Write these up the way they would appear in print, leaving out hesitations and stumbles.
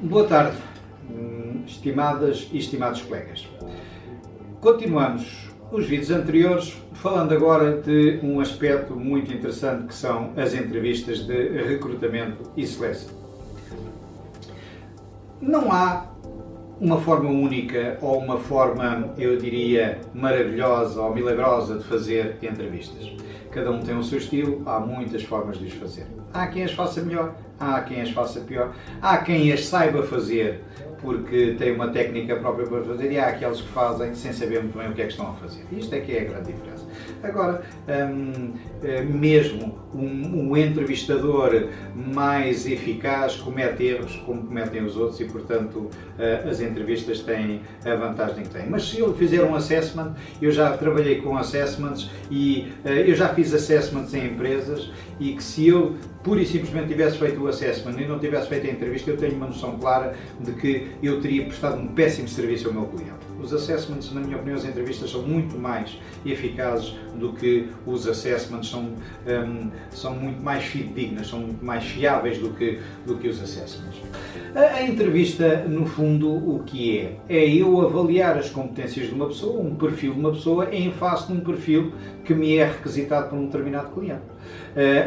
Boa tarde, estimadas e estimados colegas. Continuamos os vídeos anteriores, falando agora de um aspecto muito interessante que são as entrevistas de recrutamento e seleção. Não há uma forma única ou uma forma, eu diria, maravilhosa ou milagrosa de fazer entrevistas. Cada um tem o seu estilo, há muitas formas de os fazer. Há quem as faça melhor, há quem as faça pior, há quem as saiba fazer porque tem uma técnica própria para fazer e há aqueles que fazem sem saber muito bem o que é que estão a fazer. Isto é que é a grande diferença. Agora, mesmo um entrevistador mais eficaz comete erros como cometem os outros e, portanto, as entrevistas têm a vantagem que têm. Mas se ele fizer um assessment, eu já trabalhei com assessments e eu já fiz assessments em empresas e que se eu pura e simplesmente tivesse feito o assessment e não tivesse feito a entrevista, eu tenho uma noção clara de que eu teria prestado um péssimo serviço ao meu cliente. Os assessments, na minha opinião, as entrevistas são muito mais eficazes do que os assessments, são muito mais fidedignas, são muito mais fiáveis do que os assessments. A entrevista, no fundo, o que é? É eu avaliar as competências de uma pessoa, um perfil de uma pessoa, em face de um perfil que me é requisitado por um determinado cliente.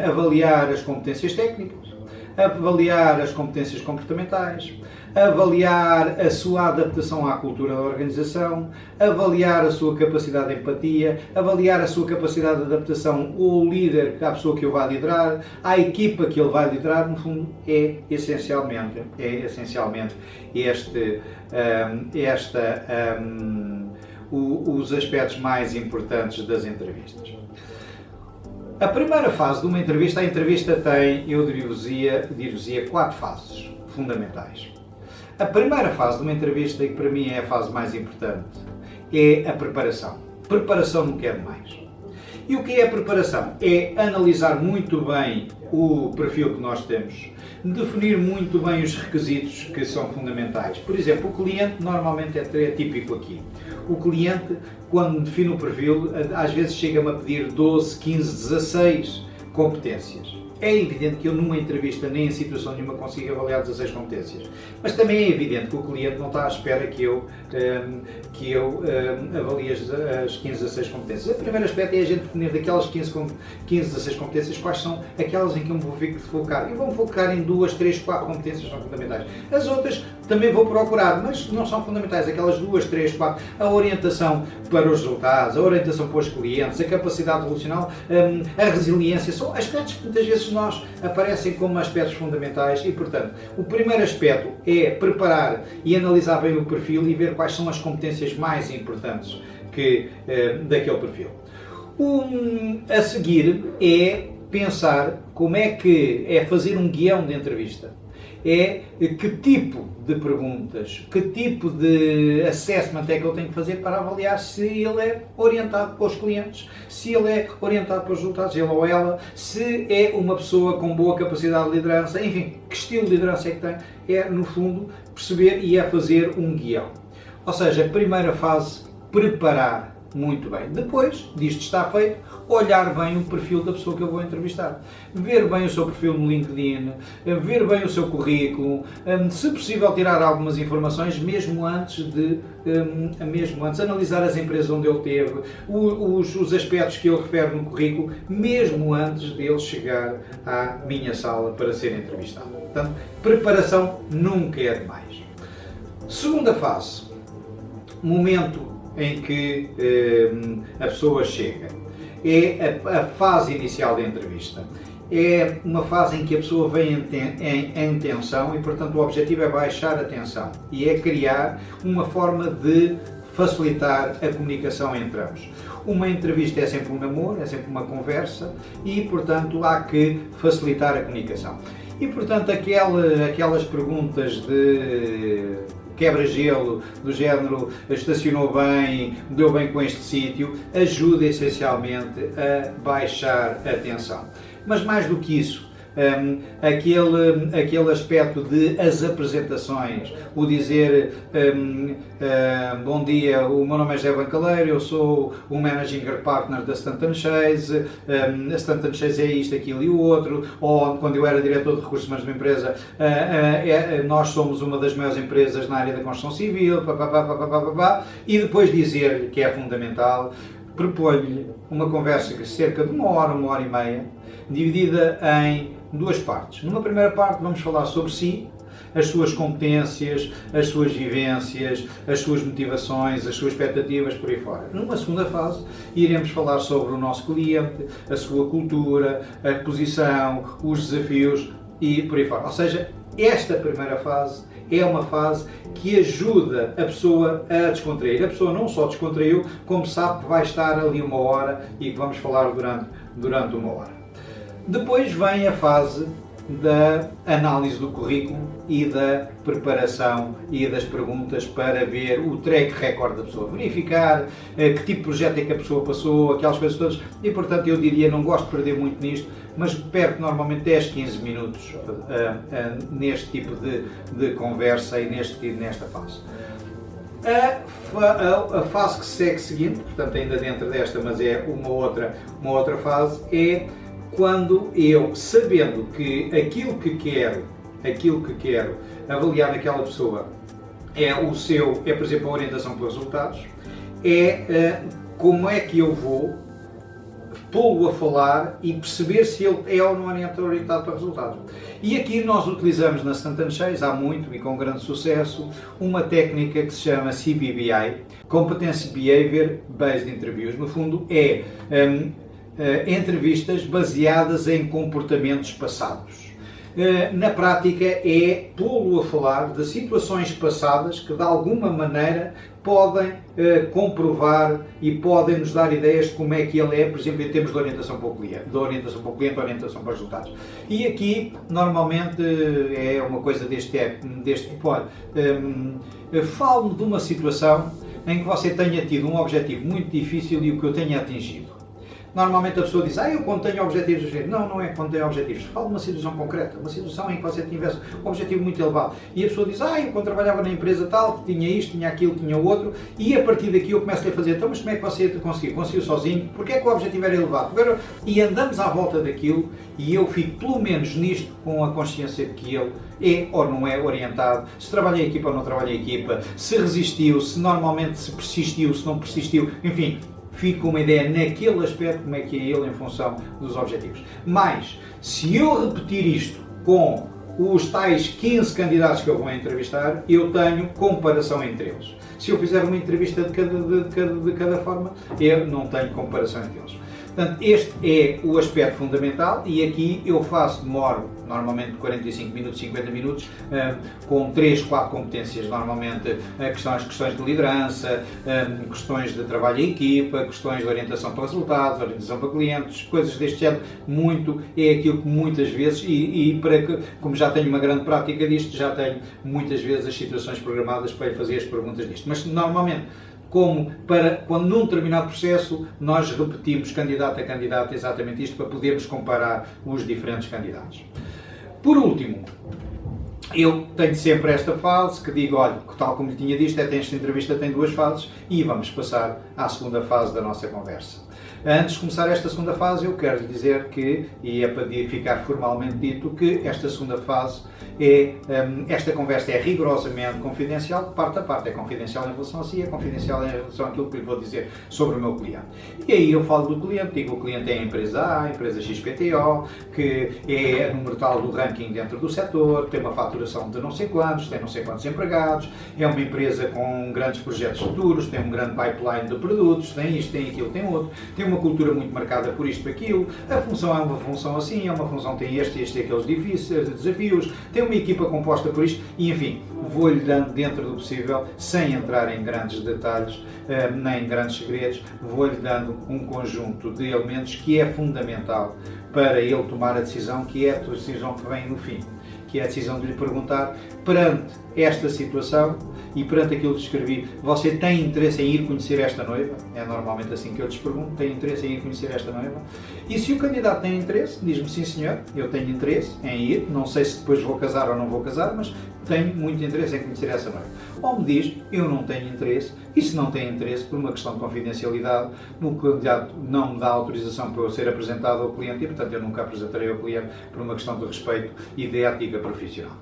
Avaliar as competências técnicas, avaliar as competências comportamentais, avaliar a sua adaptação à cultura da organização, avaliar a sua capacidade de empatia, avaliar a sua capacidade de adaptação ao líder, à pessoa que ele vai liderar, à equipa que ele vai liderar. No fundo, é essencialmente os aspectos mais importantes das entrevistas. A primeira fase de uma entrevista, a entrevista tem, eu dir-vos-ia 4 fases fundamentais. A primeira fase de uma entrevista, e que para mim é a fase mais importante, é a preparação. Preparação não quer mais. E o que é a preparação? É analisar muito bem o perfil que nós temos, definir muito bem os requisitos que são fundamentais. Por exemplo, o cliente normalmente é típico aqui. O cliente, quando define o perfil, às vezes chega-me a pedir 12, 15, 16 competências. É evidente que eu numa entrevista nem em situação nenhuma consigo avaliar 16 competências, mas também é evidente que o cliente não está à espera que eu avalie as 15, 16 competências. O primeiro aspecto é a gente definir daquelas 15, 16 competências quais são aquelas em que eu me vou focar. Eu vou me focar em 2, 3, 4 competências que são fundamentais. As outras também vou procurar, mas não são fundamentais. Aquelas 2, 3, 4, a orientação para os resultados, a orientação para os clientes, a capacidade relacional, a resiliência, são aspectos que muitas vezes nós aparecem como aspectos fundamentais e, portanto, o primeiro aspecto é preparar e analisar bem o perfil e ver quais são as competências mais importantes daquele perfil. A seguir é pensar como é que é fazer um guião de entrevista. É que tipo de perguntas, que tipo de assessment é que eu tenho que fazer para avaliar se ele é orientado para os clientes, se ele é orientado para os resultados, ele ou ela, se é uma pessoa com boa capacidade de liderança, enfim, que estilo de liderança é que tem, é no fundo perceber e é fazer um guião. Ou seja, a primeira fase, preparar muito bem. Depois disto está feito, olhar bem o perfil da pessoa que eu vou entrevistar. Ver bem o seu perfil no LinkedIn, ver bem o seu currículo, se possível tirar algumas informações, mesmo antes, analisar as empresas onde ele teve, os aspectos que ele refere no currículo, mesmo antes dele chegar à minha sala para ser entrevistado. Portanto, preparação nunca é demais. Segunda fase, momento em que a pessoa chega. É a fase inicial da entrevista. É uma fase em que a pessoa vem em tensão e, portanto, o objetivo é baixar a tensão e é criar uma forma de facilitar a comunicação entre ambos. Uma entrevista é sempre um namoro, é sempre uma conversa e, portanto, há que facilitar a comunicação. E, portanto, aquelas perguntas de quebra-gelo, do género estacionou bem, deu bem com este sítio, ajuda essencialmente a baixar a tensão. Mas mais do que isso, aquele aspecto de as apresentações, o dizer bom dia, o meu nome é José Bancaleiro, eu sou o Managing Partner da Stanton Chase, a Stanton Chase é isto, aquilo e o outro, ou quando eu era diretor de recursos humanos de uma empresa, nós somos uma das maiores empresas na área da construção civil, e depois dizer que é fundamental, proponho-lhe uma conversa de cerca de uma hora e meia, dividida em duas partes. Numa primeira parte vamos falar sobre si, as suas competências, as suas vivências, as suas motivações, as suas expectativas, por aí fora. Numa segunda fase, iremos falar sobre o nosso cliente, a sua cultura, a posição, os desafios e por aí fora. Ou seja, esta primeira fase é uma fase que ajuda a pessoa a descontrair. A pessoa não só descontraiu, como sabe que vai estar ali uma hora e que vamos falar durante uma hora. Depois vem a fase da análise do currículo e da preparação e das perguntas para ver o track record da pessoa, verificar que tipo de projeto é que a pessoa passou, aquelas coisas todas, e portanto eu diria, não gosto de perder muito nisto, mas perco normalmente 10, 15 minutos neste tipo de conversa e nesta fase. A fase que segue seguinte, portanto ainda dentro desta, mas é uma outra fase, é quando eu, sabendo que aquilo que quero avaliar naquela pessoa é por exemplo, a orientação pelos resultados, como é que eu vou pô-lo a falar e perceber se ele é ou não orientado para resultados. E aqui nós utilizamos na Stanton Chase, há muito e com grande sucesso, uma técnica que se chama CBBI, Competence Behavior Based Interviews. No fundo entrevistas baseadas em comportamentos passados. Na prática é pô-lo a falar de situações passadas que de alguma maneira podem comprovar e podem nos dar ideias de como é que ele é, por exemplo, em termos de orientação para o cliente, orientação para os resultados. E aqui, normalmente, é uma coisa deste tipo. Olha, falo-me de uma situação em que você tenha tido um objetivo muito difícil e o que eu tenha atingido. Normalmente a pessoa diz, eu quando tenho objetivos, não é quando tenho objetivos, falo de uma situação concreta, uma situação em que você tivesse um objetivo muito elevado. E a pessoa diz, eu quando trabalhava na empresa tal, tinha isto, tinha aquilo, tinha outro, e a partir daqui eu começo a fazer, então mas como é que você conseguiu? Conseguiu sozinho? Porque é que o objetivo era elevado? E andamos à volta daquilo, e eu fico pelo menos nisto com a consciência de que ele é ou não é orientado, se trabalha em equipa ou não trabalha em equipa, se resistiu, se normalmente se persistiu, se não persistiu, enfim, fico uma ideia naquele aspecto como é que é ele em função dos objetivos. Mas, se eu repetir isto com os tais 15 candidatos que eu vou entrevistar, eu tenho comparação entre eles. Se eu fizer uma entrevista de cada forma, eu não tenho comparação entre eles. Portanto, este é o aspecto fundamental e aqui eu demoro normalmente 45 minutos, 50 minutos, com 3, 4 competências, normalmente questões de liderança, questões de trabalho em equipa, questões de orientação para resultados, orientação para clientes, coisas deste género, é aquilo que muitas vezes, como já tenho uma grande prática disto, já tenho muitas vezes as situações programadas para fazer as perguntas disto, mas normalmente, quando num determinado processo nós repetimos candidato a candidato exatamente isto para podermos comparar os diferentes candidatos. Por último, eu tenho sempre esta fase que digo, olha, tal como lhe tinha dito, esta entrevista tem 2 fases e vamos passar à segunda fase da nossa conversa. Antes de começar esta segunda fase, eu quero lhe dizer que, e é para ficar formalmente dito, que esta segunda fase esta conversa é rigorosamente confidencial, de parte a parte, é confidencial em relação a si, é confidencial em relação àquilo que lhe vou dizer sobre o meu cliente. E aí eu falo do cliente, digo o cliente é a empresa A, a empresa XPTO, que é número tal do ranking dentro do setor, tem uma faturação de não sei quantos, tem não sei quantos empregados, é uma empresa com grandes projetos futuros, tem um grande pipeline de produtos, tem isto, tem aquilo, tem outro, tem uma cultura muito marcada por isto, por aquilo, a função é uma função assim, é uma função que tem este e aqueles desafios, tem uma equipa composta por isto e, enfim, vou-lhe dando dentro do possível, sem entrar em grandes detalhes, nem em grandes segredos, vou-lhe dando um conjunto de elementos que é fundamental para ele tomar a decisão, que é a decisão que vem no fim, que é a decisão de lhe perguntar, perante esta situação e perante aquilo que descrevi, você tem interesse em ir conhecer esta noiva? É normalmente assim que eu lhes pergunto, tem interesse em ir conhecer esta noiva? E se o candidato tem interesse, diz-me sim senhor, eu tenho interesse em ir, não sei se depois vou casar ou não vou casar, mas tenho muito interesse em conhecer essa noiva. Ou me diz, eu não tenho interesse, e se não tem interesse, por uma questão de confidencialidade, o candidato não me dá autorização para eu ser apresentado ao cliente e, portanto, eu nunca apresentarei ao cliente por uma questão de respeito e de ética profissional.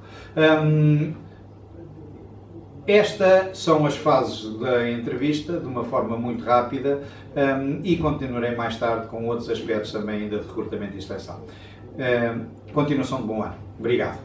Estas são as fases da entrevista, de uma forma muito rápida, e continuarei mais tarde com outros aspectos também ainda de recrutamento e seleção. Continuação de bom ano. Obrigado.